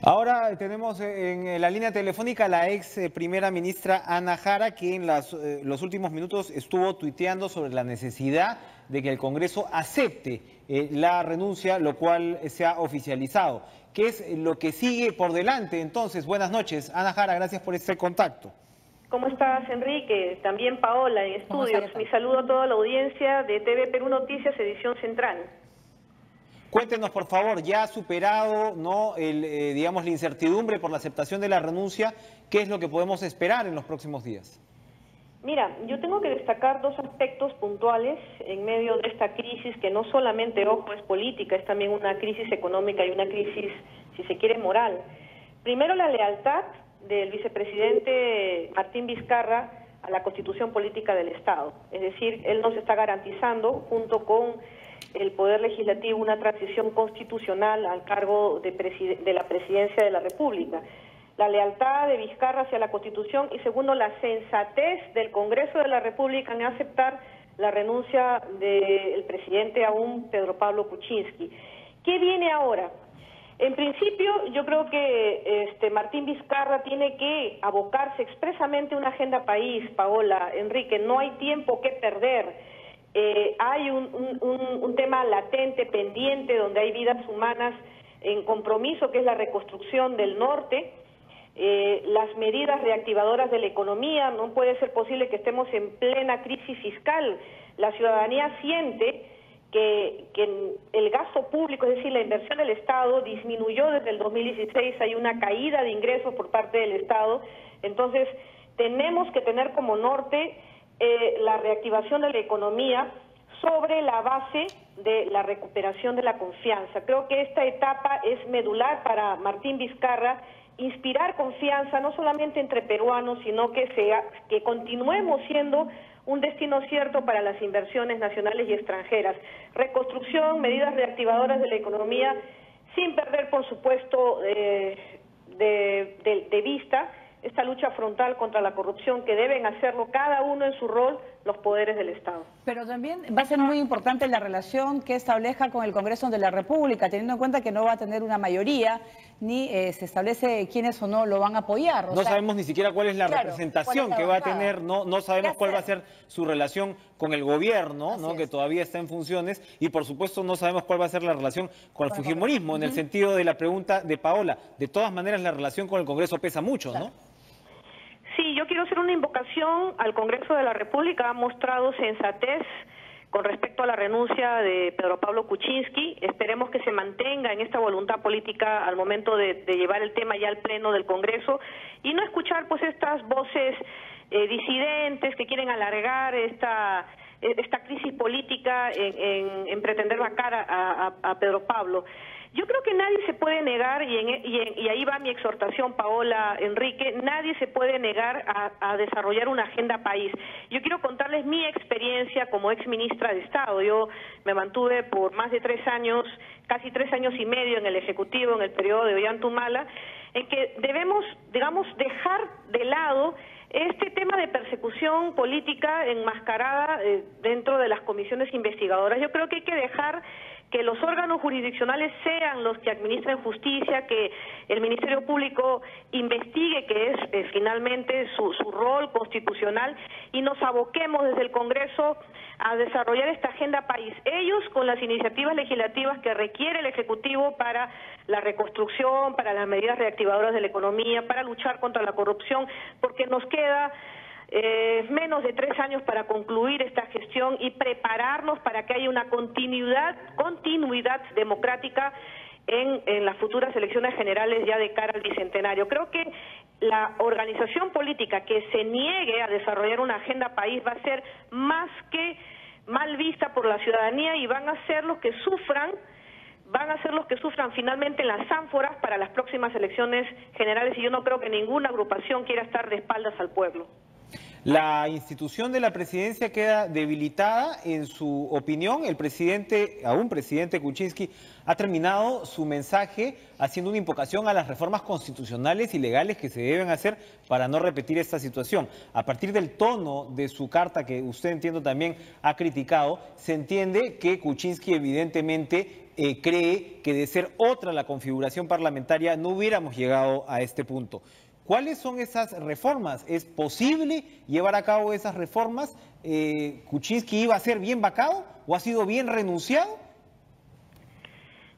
Ahora tenemos en la línea telefónica a la ex primera ministra Ana Jara, que en los últimos minutos estuvo tuiteando sobre la necesidad de que el Congreso acepte la renuncia, lo cual se ha oficializado. ¿Qué es lo que sigue por delante? Entonces, buenas noches, Ana Jara, gracias por este contacto. ¿Cómo estás, Enrique? También Paola en estudios. Mi saludo a toda la audiencia de TV Perú Noticias, edición central. Cuéntenos, por favor, ya ha superado, ¿no?, digamos, la incertidumbre por la aceptación de la renuncia. ¿Qué es lo que podemos esperar en los próximos días? Mira, yo tengo que destacar dos aspectos puntuales en medio de esta crisis, que no solamente, ojo, es política, es también una crisis económica y una crisis, si se quiere, moral. Primero, la lealtad del vicepresidente Martín Vizcarra a la Constitución Política del Estado. Es decir, él nos está garantizando, junto con el Poder Legislativo, una transición constitucional al cargo de la Presidencia de la República. La lealtad de Vizcarra hacia la Constitución y, segundo, la sensatez del Congreso de la República en aceptar la renuncia del presidente aún, Pedro Pablo Kuczynski. ¿Qué viene ahora? En principio, yo creo que Martín Vizcarra tiene que abocarse expresamente a una agenda país, Paola, Enrique, no hay tiempo que perder. Hay un tema latente, pendiente, donde hay vidas humanas en compromiso, que es la reconstrucción del norte, las medidas reactivadoras de la economía. No puede ser posible que estemos en plena crisis fiscal. La ciudadanía siente que el gasto público, es decir, la inversión del Estado, disminuyó desde el 2016, hay una caída de ingresos por parte del Estado. Entonces, tenemos que tener como norte la reactivación de la economía sobre la base de la recuperación de la confianza. Creo que esta etapa es medular para Martín Vizcarra, inspirar confianza no solamente entre peruanos, sino que continuemos siendo un destino cierto para las inversiones nacionales y extranjeras. Reconstrucción, medidas reactivadoras de la economía, sin perder, por supuesto, de vista esta lucha frontal contra la corrupción, que deben hacerlo cada uno en su rol los poderes del Estado. Pero también va a ser muy importante la relación que establezca con el Congreso de la República, teniendo en cuenta que no va a tener una mayoría, ni se establece quiénes o no lo van a apoyar. No sabemos ni siquiera cuál es la representación que va a tener, no sabemos cuál va a ser su relación con el gobierno, ¿no?, que todavía está en funciones, y por supuesto no sabemos cuál va a ser la relación con el fujimorismo, en el sentido de la pregunta de Paola. De todas maneras, la relación con el Congreso pesa mucho, ¿no? Sí, yo quiero hacer una invocación al Congreso de la República. Ha mostrado sensatez con respecto a la renuncia de Pedro Pablo Kuczynski. Esperemos que se mantenga en esta voluntad política al momento de llevar el tema ya al pleno del Congreso y no escuchar pues estas voces disidentes que quieren alargar esta crisis política en pretender vacar a Pedro Pablo. Yo creo que nadie se puede negar, y ahí va mi exhortación, Paola, Enrique, nadie se puede negar a desarrollar una agenda país. Yo quiero contarles mi experiencia como exministra de Estado. Yo me mantuve por más de 3 años, casi 3 años y medio en el Ejecutivo, en el periodo de Ollantumala, en que debemos, digamos, dejar de lado este tema de persecución política enmascarada dentro de las comisiones investigadoras. Yo creo que hay que dejar que los órganos jurisdiccionales sean los que administren justicia, que el Ministerio Público investigue, que es finalmente su rol constitucional, y nos aboquemos desde el Congreso a desarrollar esta agenda país. Ellos con las iniciativas legislativas que requiere el Ejecutivo para la reconstrucción, para las medidas reactivadoras de la economía, para luchar contra la corrupción, porque nos queda menos de 3 años para concluir esta gestión y prepararnos para que haya una continuidad democrática en las futuras elecciones generales ya de cara al bicentenario. Creo que la organización política que se niegue a desarrollar una agenda país va a ser más que mal vista por la ciudadanía, y van a ser los que sufran finalmente en las ánforas para las próximas elecciones generales, y yo no creo que ninguna agrupación quiera estar de espaldas al pueblo. La institución de la presidencia queda debilitada. En su opinión, aún presidente Kuczynski, ha terminado su mensaje haciendo una invocación a las reformas constitucionales y legales que se deben hacer para no repetir esta situación. A partir del tono de su carta, que usted, entiendo, también ha criticado, se entiende que Kuczynski evidentemente cree que, de ser otra la configuración parlamentaria, no hubiéramos llegado a este punto. ¿Cuáles son esas reformas? ¿Es posible llevar a cabo esas reformas? ¿Kuczynski iba a ser bien vacado o ha sido bien renunciado?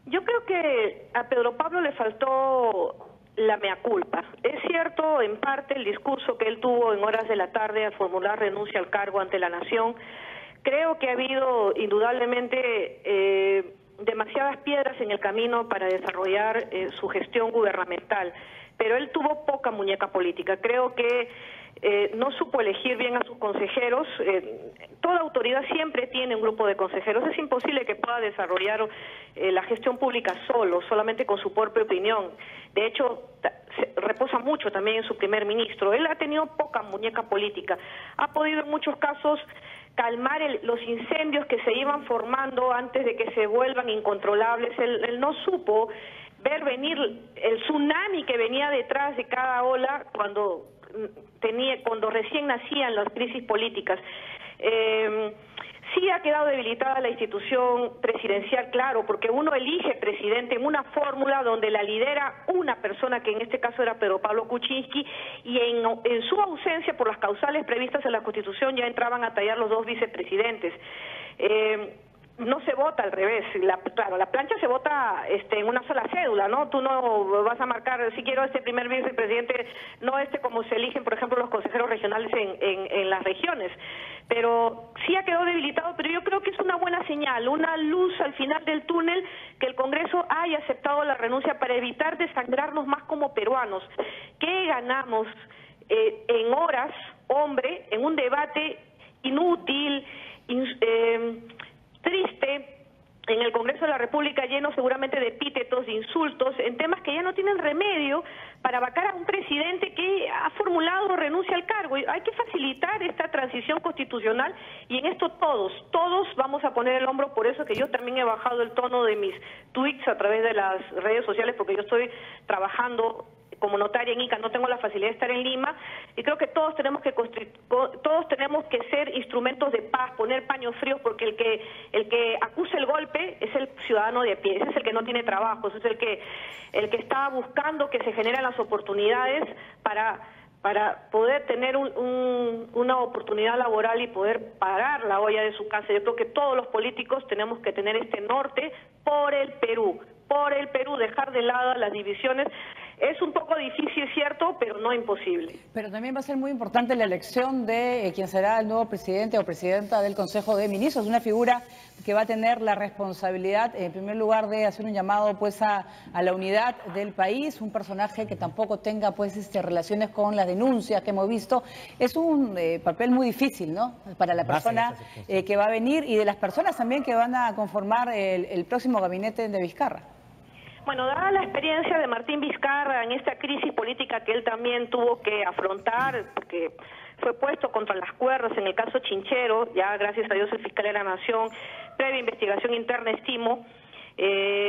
Yo creo que a Pedro Pablo le faltó la mea culpa. Es cierto, en parte, el discurso que él tuvo en horas de la tarde al formular renuncia al cargo ante la nación. Creo que ha habido indudablemente demasiadas piedras en el camino para desarrollar su gestión gubernamental, pero él tuvo poca muñeca política. Creo que no supo elegir bien a sus consejeros. Toda autoridad siempre tiene un grupo de consejeros. Es imposible que pueda desarrollar la gestión pública solamente con su propia opinión. De hecho, reposa mucho también en su primer ministro. Él ha tenido poca muñeca política. Ha podido en muchos casos calmar los incendios que se iban formando antes de que se vuelvan incontrolables. Él no supo ver venir el tsunami que venía detrás de cada ola cuando recién nacían las crisis políticas. Sí ha quedado debilitada la institución presidencial, claro, porque uno elige presidente en una fórmula donde la lidera una persona, que en este caso era Pedro Pablo Kuczynski, y en su ausencia, por las causales previstas en la Constitución, ya entraban a tallar los dos vicepresidentes. No se vota al revés. Claro, la plancha se vota en una sola cédula, ¿no? Tú no vas a marcar, si quiero este primer vicepresidente, no como se eligen, por ejemplo, los consejeros regionales en las regiones. Pero sí ha quedado debilitado, pero yo creo que es una buena señal, una luz al final del túnel, que el Congreso haya aceptado la renuncia para evitar desangrarnos más como peruanos. ¿Qué ganamos en horas, hombre, en un debate inútil, triste, en el Congreso de la República, lleno seguramente de epítetos, de insultos, en temas que ya no tienen remedio, para vacar a un presidente que ha formulado renuncia al cargo? Hay que facilitar esta transición constitucional, y en esto todos vamos a poner el hombro. Por eso que yo también he bajado el tono de mis tweets a través de las redes sociales, porque yo estoy trabajando como notaria en Ica, no tengo la facilidad de estar en Lima, y creo que todos tenemos que ser instrumentos de paz, poner paños fríos, porque el que acusa el golpe es el ciudadano de a pie, ese es el que no tiene trabajo, ese es el que está buscando que se generen las oportunidades para poder tener una oportunidad laboral y poder pagar la olla de su casa. Yo creo que todos los políticos tenemos que tener este norte por el Perú, dejar de lado las divisiones. Es un poco difícil, cierto, pero no imposible. Pero también va a ser muy importante la elección de quien será el nuevo presidente o presidenta del Consejo de Ministros, una figura que va a tener la responsabilidad, en primer lugar, de hacer un llamado pues a la unidad del país, un personaje que tampoco tenga pues relaciones con las denuncias que hemos visto. Es un papel muy difícil, ¿no?, para la persona que va a venir, y de las personas también que van a conformar el próximo gabinete de Vizcarra. Bueno, dada la experiencia de Martín Vizcarra en esta crisis política que él también tuvo que afrontar, porque fue puesto contra las cuerdas en el caso Chinchero, ya gracias a Dios el fiscal de la Nación, previa investigación interna, estimo,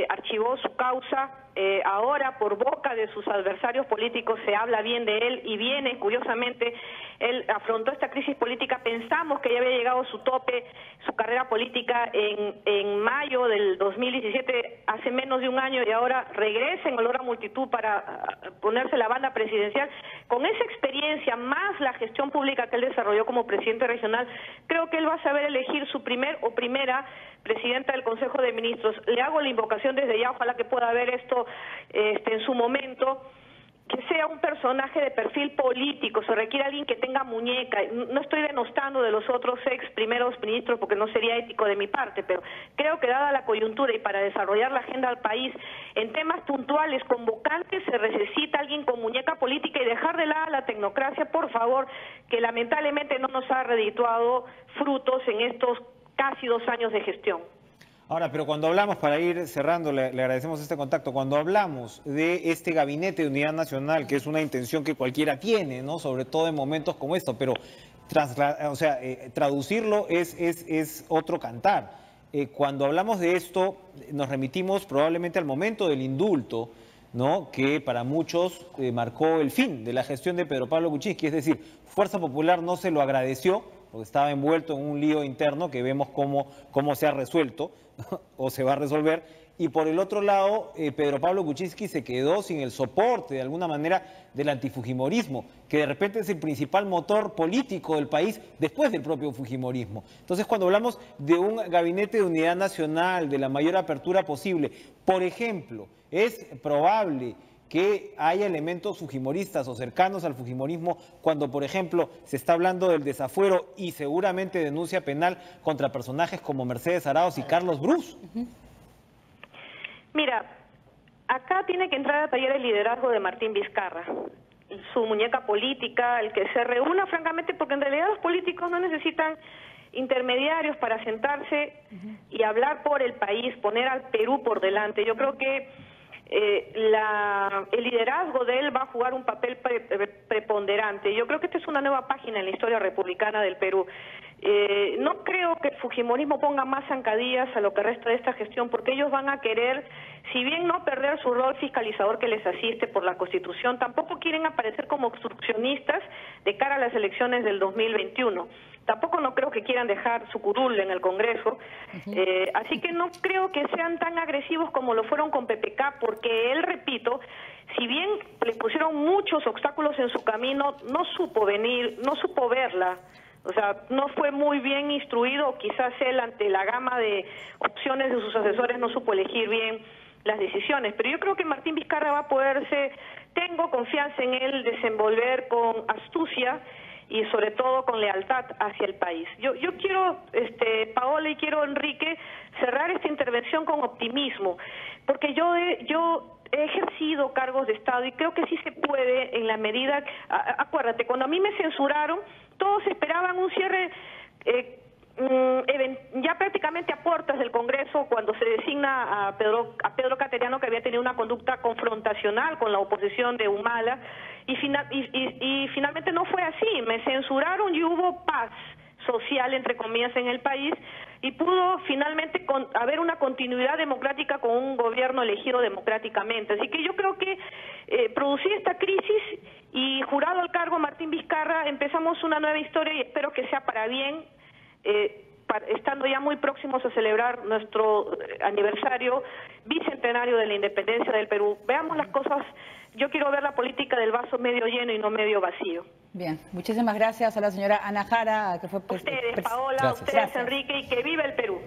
archivó su causa. Ahora, por boca de sus adversarios políticos, se habla bien de él, y viene, curiosamente, él afrontó esta crisis política. Pensamos que ya había llegado su tope, su carrera política en mayo del 2017, hace menos de un año, y ahora regresa en olor a multitud para ponerse la banda presidencial. Con esa experiencia, más la gestión pública que él desarrolló como presidente regional, creo que él va a saber elegir su primer o primera presidenta del Consejo de Ministros. Le hago la invocación desde ya, ojalá que pueda ver esto en su momento, que sea un personaje de perfil político. Se requiere alguien que tenga muñeca. No estoy denostando de los otros ex primeros ministros, porque no sería ético de mi parte, pero creo que dada la coyuntura y para desarrollar la agenda del país en temas puntuales, convocantes, se necesita alguien con muñeca política, y dejar de lado la tecnocracia, por favor, que lamentablemente no nos ha redituado frutos en estos casi 2 años de gestión. Ahora, pero cuando hablamos, para ir cerrando, le agradecemos este contacto, cuando hablamos de este gabinete de unidad nacional, que es una intención que cualquiera tiene, ¿no?, sobre todo en momentos como estos, pero traducirlo es otro cantar. Cuando hablamos de esto, nos remitimos probablemente al momento del indulto, ¿no?, que para muchos marcó el fin de la gestión de Pedro Pablo Kuczynski. Es decir, Fuerza Popular no se lo agradeció porque estaba envuelto en un lío interno que vemos cómo se ha resuelto o se va a resolver. Y por el otro lado, Pedro Pablo Kuczynski se quedó sin el soporte, de alguna manera, del antifujimorismo, que de repente es el principal motor político del país después del propio fujimorismo. Entonces, cuando hablamos de un gabinete de unidad nacional, de la mayor apertura posible, por ejemplo, es probable que haya elementos fujimoristas o cercanos al fujimorismo cuando, por ejemplo, se está hablando del desafuero y seguramente denuncia penal contra personajes como Mercedes Arauz y Carlos Brus. Mira, acá tiene que entrar a taller el liderazgo de Martín Vizcarra, su muñeca política, el que se reúna francamente, porque en realidad los políticos no necesitan intermediarios para sentarse y hablar por el país, poner al Perú por delante. Yo creo que el liderazgo de él va a jugar un papel preponderante. Yo creo que esta es una nueva página en la historia republicana del Perú. No creo que el fujimorismo ponga más zancadillas a lo que resta de esta gestión, porque ellos van a querer, si bien no perder su rol fiscalizador que les asiste por la Constitución, tampoco quieren aparecer como obstruccionistas de cara a las elecciones del 2021. Tampoco no creo que quieran dejar su curul en el Congreso, así que no creo que sean tan agresivos como lo fueron con PPK, porque él, repito, si bien le pusieron muchos obstáculos en su camino, no supo venir, no supo verla. O sea, no fue muy bien instruido, quizás él ante la gama de opciones de sus asesores no supo elegir bien las decisiones. Pero yo creo que Martín Vizcarra va a poderse, tengo confianza en él, desenvolver con astucia y sobre todo con lealtad hacia el país. Yo quiero, Paola, y quiero, Enrique, cerrar esta intervención con optimismo, porque yo he ejercido cargos de Estado y creo que sí se puede en la medida, acuérdate, cuando a mí me censuraron, todos esperaban un cierre ya prácticamente a puertas del Congreso cuando se designa a Pedro Cateriano, que había tenido una conducta confrontacional con la oposición de Humala, y finalmente no fue así. Me censuraron y hubo paz social, entre comillas, en el país, y pudo finalmente haber una continuidad democrática con un gobierno elegido democráticamente. Así que yo creo que producida esta crisis y jurado al cargo Martín Vizcarra, empezamos una nueva historia y espero que sea para bien, estando ya muy próximos a celebrar nuestro aniversario bicentenario de la independencia del Perú. Veamos las cosas. Yo quiero ver la política del vaso medio lleno y no medio vacío. Bien, muchísimas gracias a la señora Ana Jara, que fue ustedes, Paola, gracias. Ustedes, Enrique, y que viva el Perú.